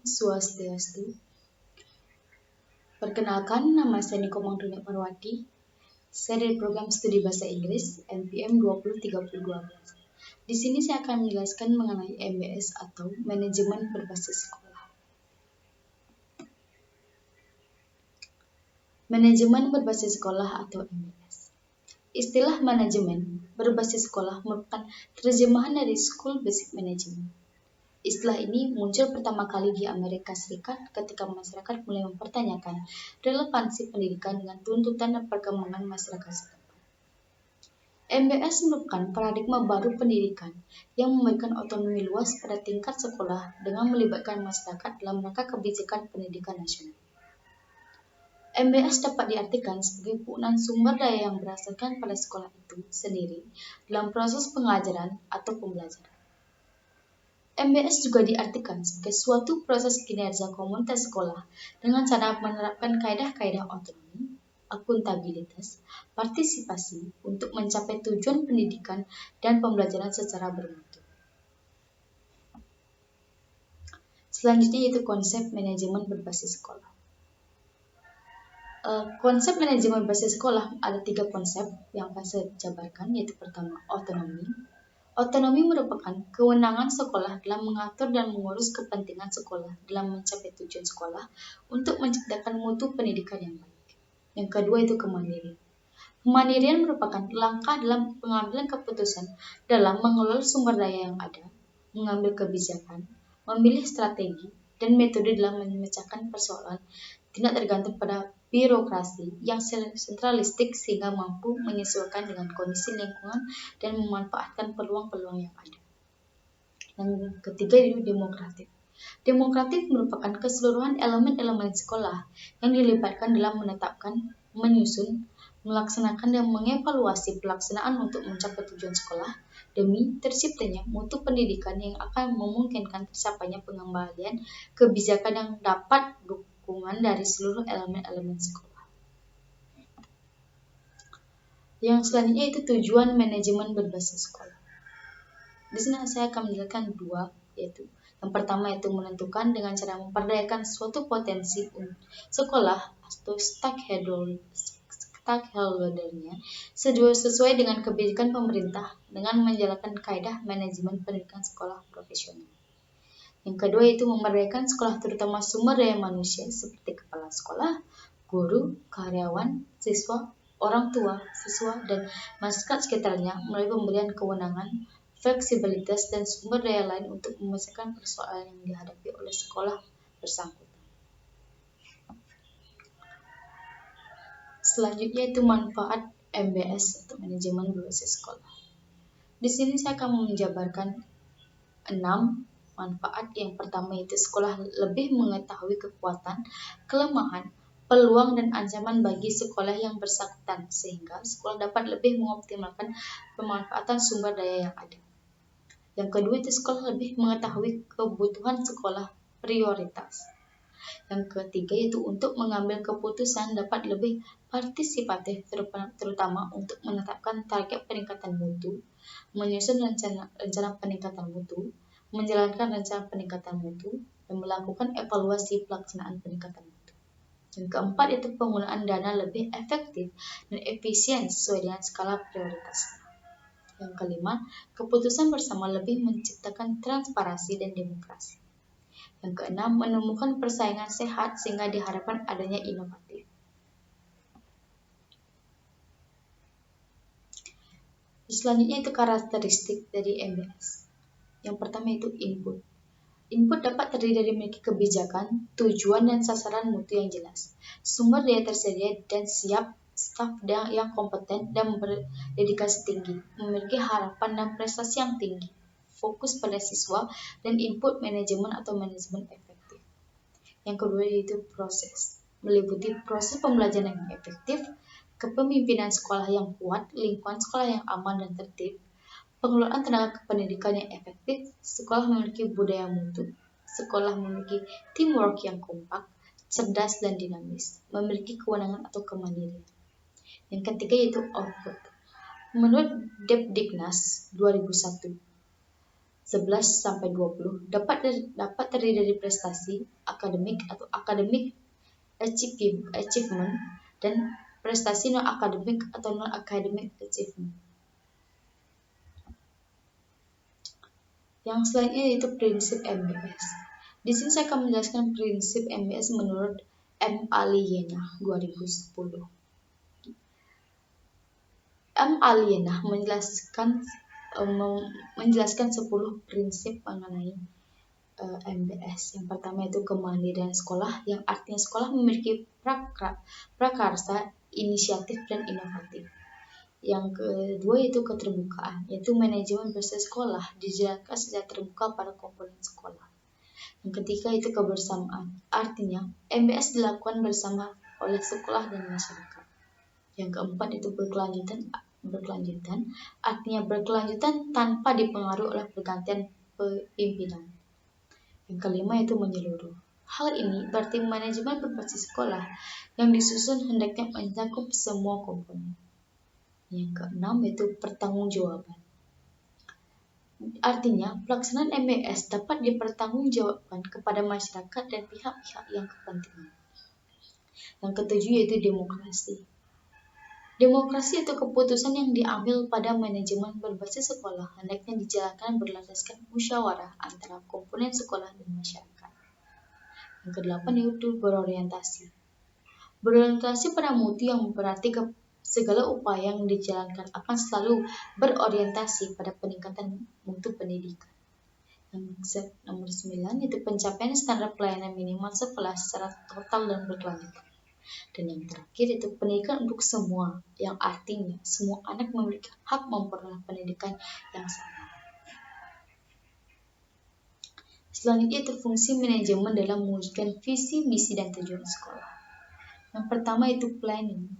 Swastiastu. Perkenalkan, nama saya Niko Mangdunia Parwati. Saya dari program studi bahasa Inggris NPM 203012. Di sini saya akan menjelaskan mengenai MBS atau Manajemen Berbasis Sekolah. Manajemen Berbasis Sekolah atau MBS. Istilah manajemen berbasis sekolah merupakan terjemahan dari School Basic Management. Istilah ini muncul pertama kali di Amerika Serikat ketika masyarakat mulai mempertanyakan relevansi pendidikan dengan tuntutan dan perkembangan masyarakat setempat. MBS merupakan paradigma baru pendidikan yang memberikan otonomi luas pada tingkat sekolah dengan melibatkan masyarakat dalam rangka kebijakan pendidikan nasional. MBS dapat diartikan sebagai penggunaan sumber daya yang berasaskan pada sekolah itu sendiri dalam proses pengajaran atau pembelajaran. MBS juga diartikan sebagai suatu proses kinerja komunitas sekolah dengan cara menerapkan kaedah-kaedah otonomi, akuntabilitas, partisipasi untuk mencapai tujuan pendidikan dan pembelajaran secara bermutu. Selanjutnya yaitu konsep manajemen berbasis sekolah. Konsep manajemen berbasis sekolah ada 3 konsep yang akan saya jabarkan, yaitu pertama otonomi. Otonomi merupakan kewenangan sekolah dalam mengatur dan mengurus kepentingan sekolah dalam mencapai tujuan sekolah untuk menciptakan mutu pendidikan yang baik. Yang kedua itu kemandirian. Kemandirian merupakan langkah dalam pengambilan keputusan dalam mengelola sumber daya yang ada, mengambil kebijakan, memilih strategi, dan metode dalam memecahkan persoalan tidak tergantung pada birokrasi yang sentralistik sehingga mampu menyesuaikan dengan kondisi lingkungan dan memanfaatkan peluang-peluang yang ada. Yang ketiga itu demokratik. Demokratik merupakan keseluruhan elemen-elemen sekolah yang dilibatkan dalam menetapkan, menyusun, melaksanakan dan mengevaluasi pelaksanaan untuk mencapai tujuan sekolah demi terciptanya mutu pendidikan yang akan memungkinkan tercapainya pengembalian kebijakan yang dapat dukungan dari seluruh elemen-elemen sekolah. Yang selanjutnya itu tujuan manajemen berbasis sekolah. Di sini saya akan menjelaskan 2, yaitu yang pertama yaitu menentukan dengan cara memperdayakan suatu potensi sekolah atau stakeholdernya sesuai dengan kebijakan pemerintah dengan menjalankan kaedah manajemen pendidikan sekolah profesional. Yang kedua yaitu memberdayakan sekolah terutama sumber daya manusia seperti kepala sekolah, guru, karyawan, siswa, orang tua, siswa, dan masyarakat sekitarnya melalui pemberian kewenangan, fleksibilitas, dan sumber daya lain untuk menyelesaikan persoalan yang dihadapi oleh sekolah bersangkutan. Selanjutnya itu manfaat MBS atau manajemen berbasis sekolah. Di sini saya akan menjabarkan 6 manfaat. Yang pertama itu sekolah lebih mengetahui kekuatan, kelemahan, peluang dan ancaman bagi sekolah yang bersangkutan sehingga sekolah dapat lebih mengoptimalkan pemanfaatan sumber daya yang ada. Yang kedua itu sekolah lebih mengetahui kebutuhan sekolah prioritas. Yang ketiga yaitu untuk mengambil keputusan dapat lebih partisipatif terutama untuk menetapkan target peningkatan mutu, menyusun rencana peningkatan mutu, menjalankan rencana peningkatan mutu, dan melakukan evaluasi pelaksanaan peningkatan mutu. Yang keempat itu penggunaan dana lebih efektif dan efisien sesuai dengan skala prioritas. Yang kelima, keputusan bersama lebih menciptakan transparansi dan demokrasi. Yang keenam, menemukan persaingan sehat sehingga diharapkan adanya inovatif. Selanjutnya itu karakteristik dari MBS. Yang pertama itu input. Input dapat terdiri dari memiliki kebijakan, tujuan dan sasaran mutu yang jelas, sumber daya tersedia dan siap, staf yang kompeten dan berdedikasi tinggi, memiliki harapan dan prestasi yang tinggi, fokus pada siswa, dan input manajemen atau manajemen efektif. Yang kedua yaitu proses, meliputi proses pembelajaran yang efektif, kepemimpinan sekolah yang kuat, lingkungan sekolah yang aman dan tertib, pengelolaan tenaga kependidikan yang efektif, sekolah memiliki budaya mutu, sekolah memiliki teamwork yang kompak, cerdas dan dinamis, memiliki kewenangan atau kemandirian. Yang ketiga yaitu output. Menurut Depdiknas 2001, 11-20 dapat terdiri dari prestasi akademik atau academic achievement dan prestasi non-akademik atau non-academic achievement. Yang selanjutnya yaitu prinsip MBS. Di sini saya akan menjelaskan prinsip MBS menurut M. Aliena 2010. M. Aliena menjelaskan 10 prinsip mengenai MBS. Yang pertama itu kemandirian sekolah, yang artinya sekolah memiliki prakarsa, inisiatif, dan inovatif. Yang kedua itu keterbukaan, yaitu manajemen berbasis sekolah dijalankan secara terbuka pada komponen sekolah. Yang ketiga itu kebersamaan, artinya MBS dilakukan bersama oleh sekolah dan masyarakat. Yang keempat itu berkelanjutan, artinya berkelanjutan tanpa dipengaruhi oleh pergantian pimpinan. Yang kelima itu menyeluruh. Hal ini berarti manajemen berbasis sekolah yang disusun hendaknya mencakup semua komponen. Yang keenam itu pertanggungjawaban. Artinya, pelaksanaan MBS dapat dipertanggungjawabkan kepada masyarakat dan pihak-pihak yang kepentingan. Yang ketujuh yaitu demokrasi. Demokrasi itu keputusan yang diambil pada manajemen berbasis sekolah hendaknya dijalankan berlandaskan musyawarah antara komponen sekolah dan masyarakat. Yang kedelapan yaitu berorientasi. Berorientasi pada mutu yang berarti segala upaya yang dijalankan akan selalu berorientasi pada peningkatan mutu pendidikan. Yang nomor 9 itu pencapaian standar pelayanan minimal sekolah secara total dan berkelanjutan. Dan yang terakhir itu pendidikan untuk semua, yang artinya semua anak memiliki hak memperoleh pendidikan yang sama. Selanjutnya itu fungsi manajemen dalam mewujudkan visi, misi, dan tujuan sekolah. Yang pertama itu planning.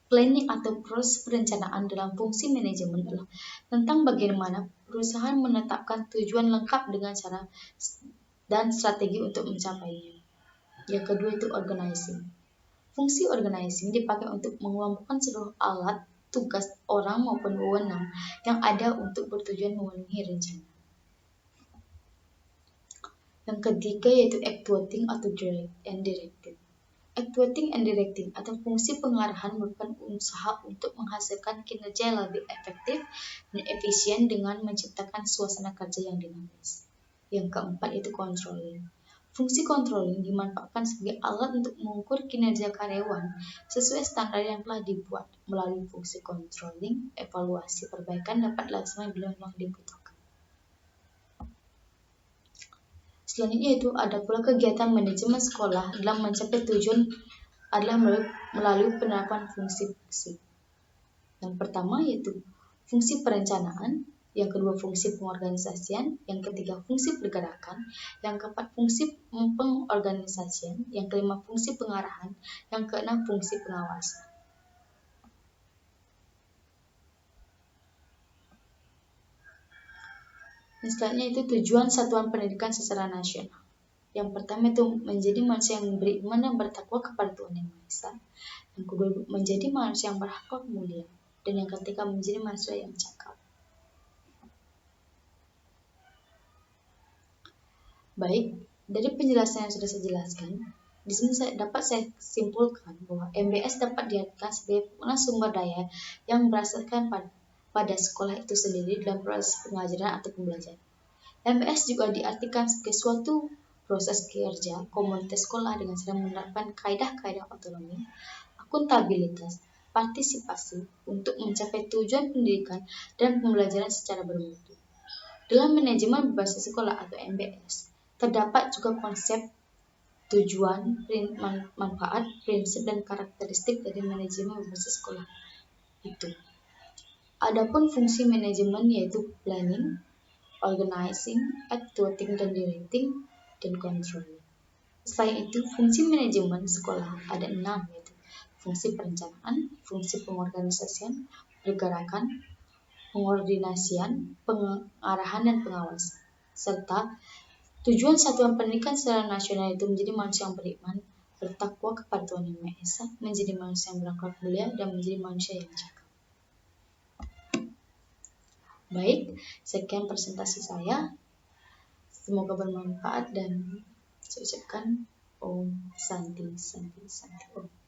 Planning atau proses perencanaan dalam fungsi manajemen adalah tentang bagaimana perusahaan menetapkan tujuan lengkap dengan cara dan strategi untuk mencapainya. Yang kedua itu organizing. Fungsi organizing dipakai untuk mengelompokkan seluruh alat, tugas, orang maupun wewenang yang ada untuk bertujuan memenuhi rencana. Yang ketiga yaitu actuating atau directing. Actuating and directing atau fungsi pengarahan merupakan usaha untuk menghasilkan kinerja yang lebih efektif dan efisien dengan menciptakan suasana kerja yang dinamis. Yang keempat itu controlling. Fungsi controlling dimanfaatkan sebagai alat untuk mengukur kinerja karyawan sesuai standar yang telah dibuat. Melalui fungsi controlling, evaluasi perbaikan dapat dilaksanakan bila memang dibutuhkan. Selanjutnya itu ada pula kegiatan manajemen sekolah dalam mencapai tujuan adalah melalui penerapan fungsi-fungsi. Yang pertama yaitu fungsi perencanaan, yang kedua fungsi pengorganisasian, yang ketiga fungsi pergerakan, yang keempat fungsi pengorganisasian, yang kelima fungsi pengarahan, yang keenam fungsi pengawasan. Selanjutnya itu tujuan satuan pendidikan secara nasional. Yang pertama itu menjadi manusia yang beriman dan bertakwa kepada Tuhan Yang Maha Esa. Yang kedua menjadi manusia yang berakhlak mulia. Dan yang ketiga menjadi manusia yang cakap. Baik, dari penjelasan yang sudah saya jelaskan, di sini dapat saya simpulkan bahwa MBS dapat diartikan sebagai penggunaan sumber daya yang berdasarkan pada sekolah itu sendiri dalam proses pengajaran atau pembelajaran. MBS juga diartikan sebagai suatu proses kerja komunitas sekolah dengan cara menerapkan kaidah-kaidah otonomi, akuntabilitas, partisipasi untuk mencapai tujuan pendidikan dan pembelajaran secara bermutu. Dalam manajemen berbasis sekolah atau MBS, terdapat juga konsep tujuan, manfaat, prinsip, dan karakteristik dari manajemen berbasis sekolah itu. Adapun fungsi manajemen yaitu planning, organizing, actuating, dan directing, dan controlling. Selain itu, fungsi manajemen sekolah ada 6, yaitu fungsi perencanaan, fungsi pengorganisasian, pergerakan, pengordinasian, pengarahan, dan pengawasan. Serta tujuan satuan pendidikan secara nasional itu menjadi manusia yang beriman, bertakwa kepada Tuhan Yang Maha Esa, menjadi manusia yang berakhlak mulia, dan menjadi manusia yang cakap. Baik, sekian presentasi saya. Semoga bermanfaat dan saya ucapkan Om Santi Santi Santi Om.